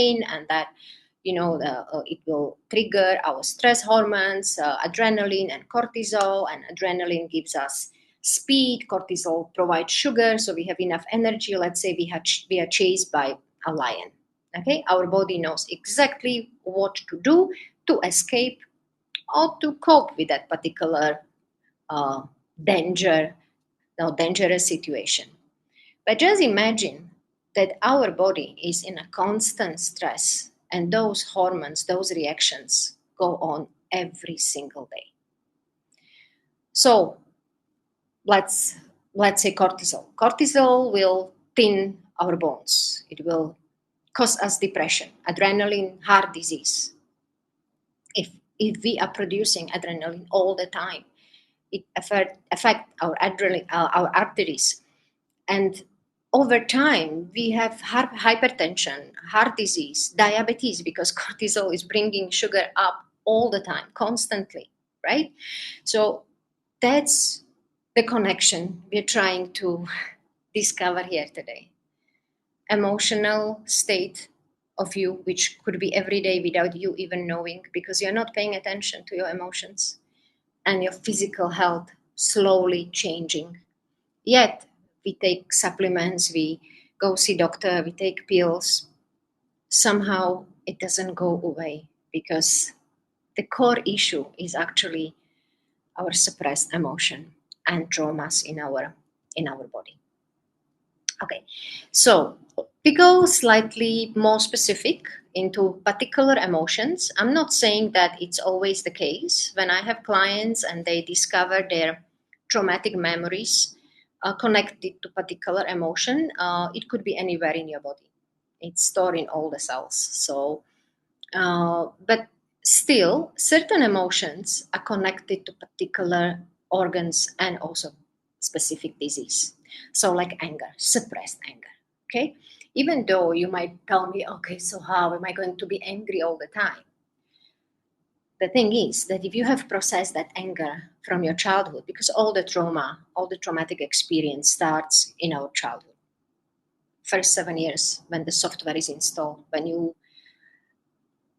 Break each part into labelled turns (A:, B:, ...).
A: brain, and that it will trigger our stress hormones, adrenaline and cortisol. And adrenaline gives us speed. Cortisol provides sugar, so we have enough energy. Let's say we are chased by a lion. Okay, our body knows exactly what to do to escape or to cope with that particular uh, dangerous situation. But just imagine that our body is in a constant stress, and those hormones, those reactions go on every single day. So let's say cortisol. Cortisol will thin our bones. It will cause us depression, adrenaline, heart disease. If we are producing adrenaline all the time, it affect our adrenaline, our arteries, and over time we have hypertension, heart disease, diabetes, because cortisol is bringing sugar up all the time, constantly, right? So that's the connection we're trying to discover here today. Emotional state of you, which could be every day without you even knowing, because you're not paying attention to your emotions, and your physical health slowly changing. Yet we take supplements, we go see doctor, we take pills. Somehow it doesn't go away, because the core issue is actually our suppressed emotion and traumas in our body. Okay, so we go slightly more specific into particular emotions. I'm not saying that it's always the case. When I have clients and they discover their traumatic memories connected to particular emotion, it could be anywhere in your body. It's stored in all the cells. So, but still, certain emotions are connected to particular organs and also specific disease. So, like anger, suppressed anger. Okay, even though you might tell me, okay, so how am I going to be angry all the time? The thing is that if you have processed that anger from your childhood, because all the trauma, all the traumatic experience starts in our childhood. First 7 years, when the software is installed, when you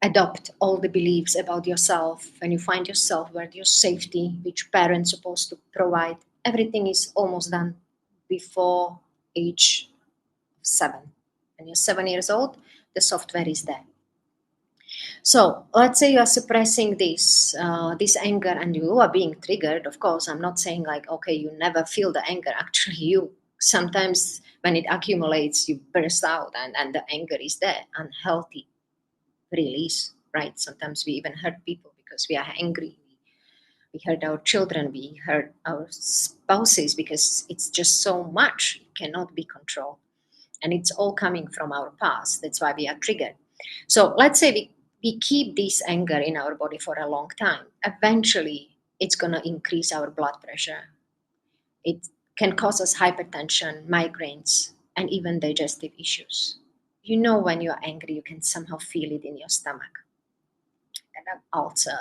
A: adopt all the beliefs about yourself, when you find yourself, where your safety, which parents supposed to provide, everything is almost done before age 7. When you're 7 years old, the software is there. So let's say you are suppressing this anger, and you are being triggered. Of course, I'm not saying like, okay, you never feel the anger. Actually, you sometimes, when it accumulates, you burst out, and the anger is there, unhealthy release, right? Sometimes we even hurt people because we are angry. We hurt our children, we hurt our spouses, because it's just so much, it cannot be controlled. And it's all coming from our past. That's why we are triggered. So let's say we keep this anger in our body for a long time. Eventually, it's going to increase our blood pressure. It can cause us hypertension, migraines, and even digestive issues. You know, when you're angry, you can somehow feel it in your stomach, and an ulcer,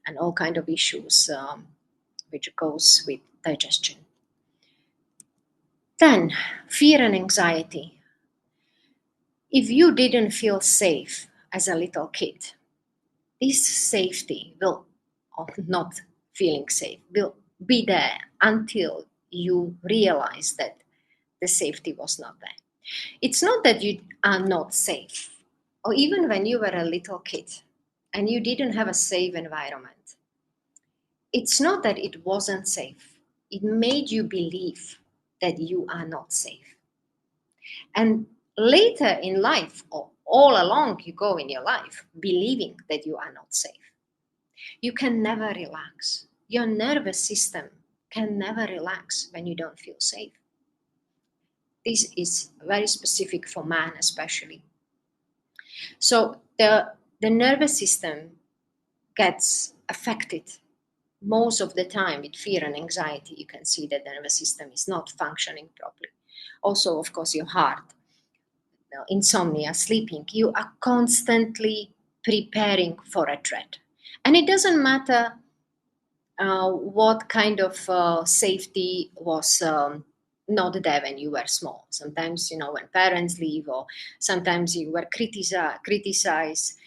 A: and all kind of issues which goes with digestion. Then, fear and anxiety. If you didn't feel safe as a little kid, this safety will, or not feeling safe, will be there until you realize that the safety was not there. It's not that you are not safe, or even when you were a little kid and you didn't have a safe environment. It's not that it wasn't safe. It made you believe that you are not safe. And later in life, or all along you go in your life, believing that you are not safe. You can never relax. Your nervous system can never relax when you don't feel safe. This is very specific for man, especially. So the nervous system gets affected most of the time with fear and anxiety. You can see that the nervous system is not functioning properly. Also, of course, your heart, insomnia, sleeping, you are constantly preparing for a threat. And it doesn't matter what kind of safety was not there when you were small. Sometimes, when parents leave, or sometimes you were criticized.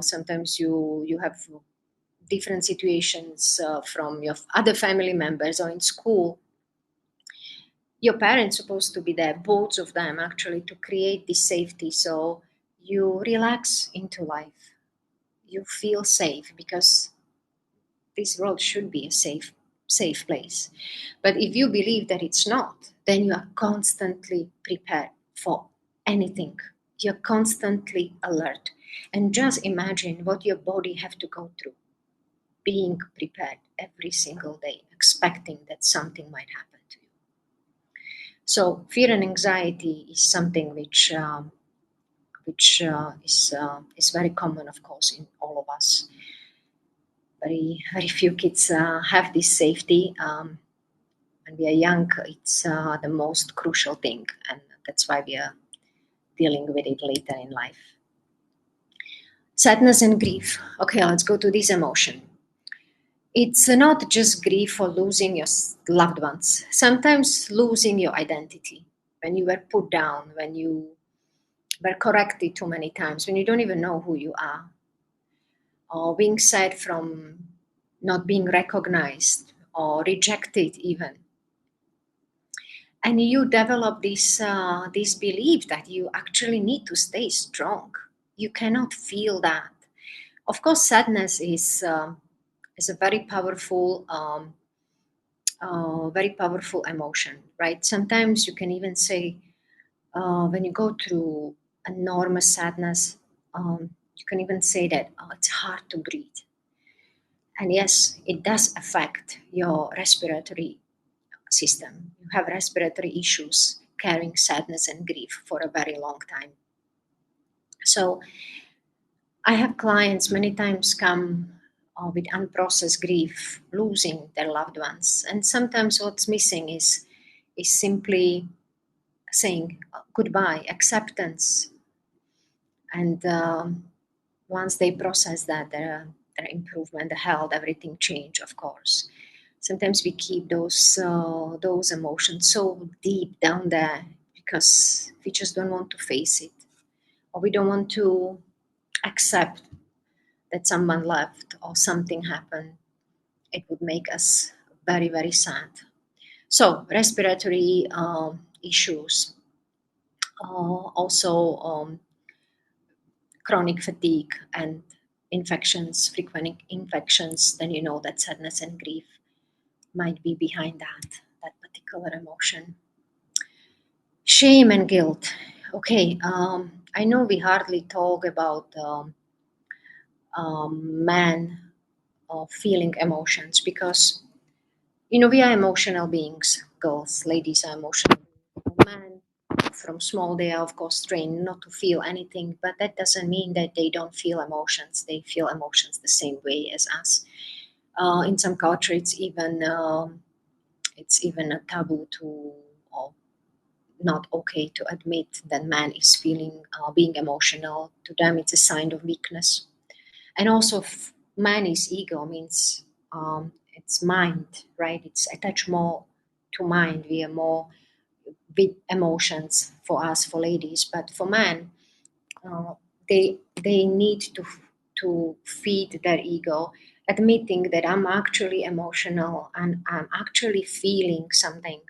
A: Sometimes you have different situations from your other family members or in school. Your parents supposed to be there, both of them actually, to create this safety, so you relax into life. You feel safe because this world should be a safe place. But if you believe that it's not, then you are constantly prepared for anything. You're constantly alert. And just imagine what your body have to go through, being prepared every single day, expecting that something might happen to you. So fear and anxiety is something which is very common, of course, in all of us. Very few kids have this safety. When we are young, it's the most crucial thing, and that's why we are dealing with it later in life. Sadness and grief. Okay, let's go to this emotion. It's not just grief for losing your loved ones. Sometimes losing your identity, when you were put down, when you were corrected too many times, when you don't even know who you are, or being sad from not being recognized or rejected even. And you develop this belief that you actually need to stay strong. You cannot feel that. Of course, sadness is a very powerful emotion, right? Sometimes you can even say, when you go through enormous sadness, you can even say that, it's hard to breathe. And yes, it does affect your respiratory system. You have respiratory issues carrying sadness and grief for a very long time. So I have clients many times come with unprocessed grief, losing their loved ones. And sometimes what's missing is simply saying goodbye, acceptance. And once they process that, their improvement, the health, everything change, of course. Sometimes we keep those emotions so deep down there because we just don't want to face it, or we don't want to accept that someone left or something happened. It would make us very, very sad. So respiratory issues, also chronic fatigue and infections, frequent infections, then you know that sadness and grief might be behind that particular emotion. Shame and guilt. Okay, I know we hardly talk about men feeling emotions because we are emotional beings. Girls, ladies are emotional. Men, from small, they are of course trained not to feel anything, but that doesn't mean that they don't feel emotions. They feel emotions the same way as us. In some cultures, it's even a taboo to, or not okay to admit that man is feeling, being emotional. To them, it's a sign of weakness. And also, man is ego means, it's mind, right? It's attached more to mind. We are more with emotions for us, for ladies, but for men, uh, they need to feed their ego, admitting that I'm actually emotional and I'm actually feeling something.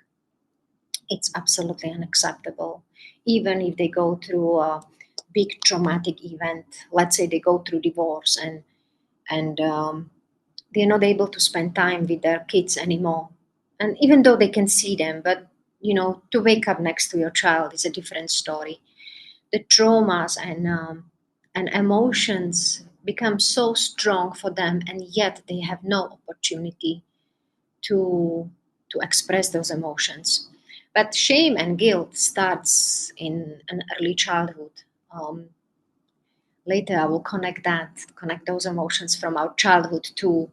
A: It's absolutely unacceptable. Even if they go through a big traumatic event, let's say they go through divorce, and they're not able to spend time with their kids anymore. And even though they can see them, but to wake up next to your child is a different story. The traumas and emotions become so strong for them, and yet they have no opportunity to to express those emotions. But shame and guilt starts in an early childhood. Um, Later, I will connect those emotions from our childhood to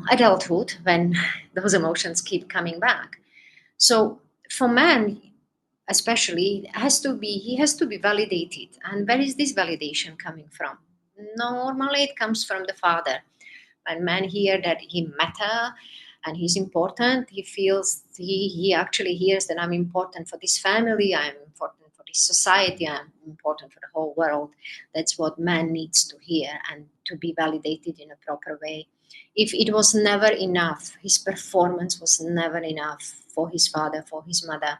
A: adulthood when those emotions keep coming back. So for man, especially, he has to be validated. And where is this validation coming from? Normally, it comes from the father. When men hear that he matter and he's important. He feels, he actually hears that I'm important for this family, I'm important for this society, I'm important for the whole world. That's what man needs to hear and to be validated in a proper way. If it was never enough, his performance was never enough for his father, for his mother,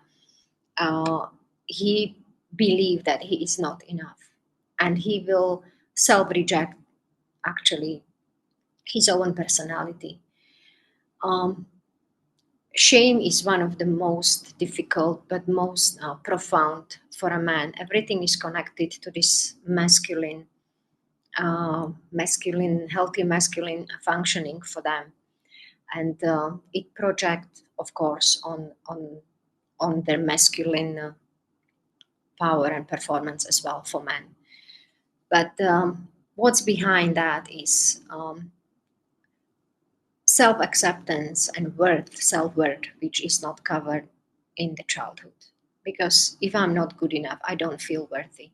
A: he believed that he is not enough, and he will self-reject actually his own personality. um, Shame is one of the most difficult but most profound for a man. Everything is connected to this healthy masculine functioning for them, and it projects, of course, on their masculine power and performance as well for men. But what's behind that is self acceptance and self worth, which is not covered in the childhood. Because if I'm not good enough, I don't feel worthy.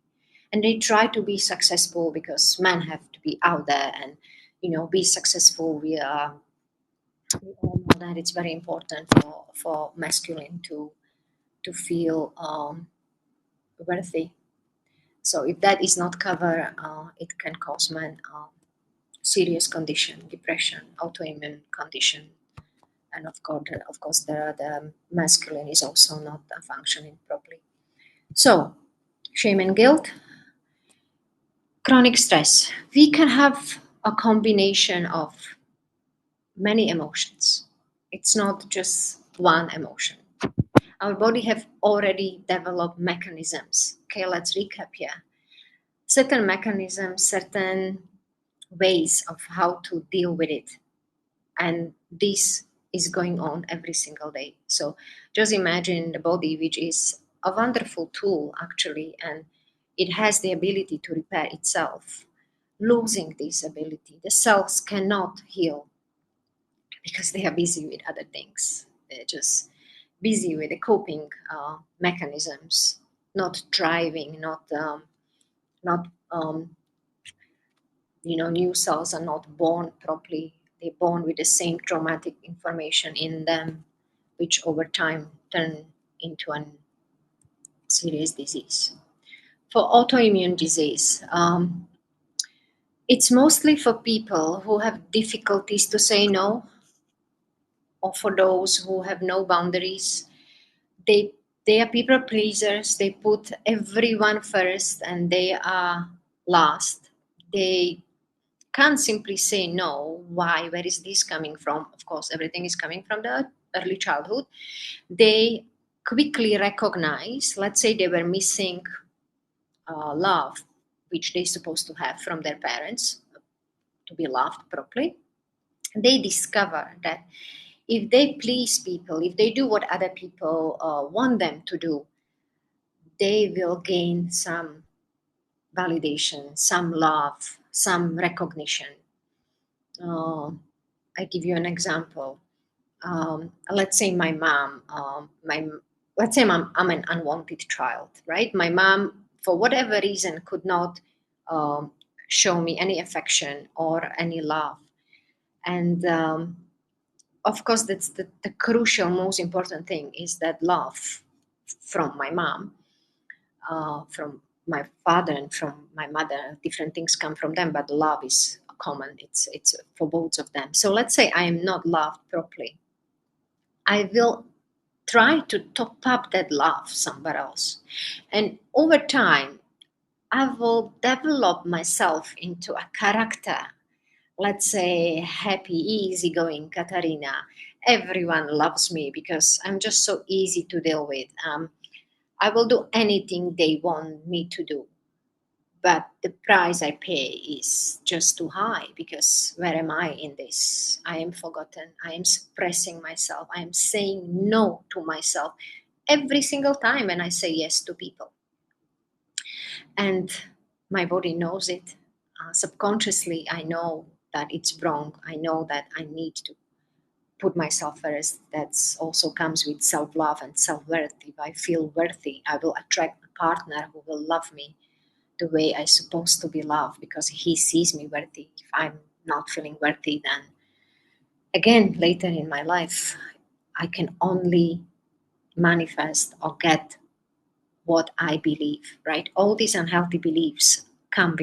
A: And they try to be successful because men have to be out there and, be successful. We all know that it's very important for masculine to feel worthy. So if that is not covered, it can cause men serious condition, depression, autoimmune condition, and of course, the masculine is also not functioning properly. So, shame and guilt, chronic stress. We can have a combination of many emotions. It's not just one emotion. Our body have already developed mechanisms. Okay, let's recap here. Certain mechanisms, certain ways of how to deal with it. And this is going on every single day. So just imagine the body, which is a wonderful tool actually, and it has the ability to repair itself. Losing this ability, the cells cannot heal because they are busy with other things. They're just busy with the coping mechanisms, not driving, not new cells are not born properly. They're born with the same traumatic information in them, which over time turn into a serious disease. For autoimmune disease, it's mostly for people who have difficulties to say no, or for those who have no boundaries. They are people pleasers. They put everyone first and they are last. They can't simply say no. Why? Where is this coming from? Of course, everything is coming from the early childhood. They quickly recognize, let's say they were missing love, which they're supposed to have from their parents to be loved properly. They discover that if they please people, if they do what other people want them to do, they will gain some validation, some love, some recognition. I give you an example. Let's say my mom, let's say I'm an unwanted child, right? My mom, for whatever reason, could not um, show me any affection or any love. And of course, that's the crucial, most important thing is that love from my mom, from my father and from my mother. Different things come from them, but love is common. It's for both of them. So let's say I am not loved properly. I will try to top up that love somewhere else. And over time, I will develop myself into a character. Let's say happy, easygoing Katarina. Everyone loves me because I'm just so easy to deal with. I will do anything they want me to do. But the price I pay is just too high because where am I in this? I am forgotten. I am suppressing myself. I am saying no to myself every single time when I say yes to people. And my body knows it. Subconsciously, I know that it's wrong. I know that I need to put myself first. That also comes with self love and self worth. If I feel worthy, I will attract a partner who will love me the way I'm supposed to be loved because he sees me worthy. If I'm not feeling worthy, then again, later in my life, I can only manifest or get what I believe, right? All these unhealthy beliefs come with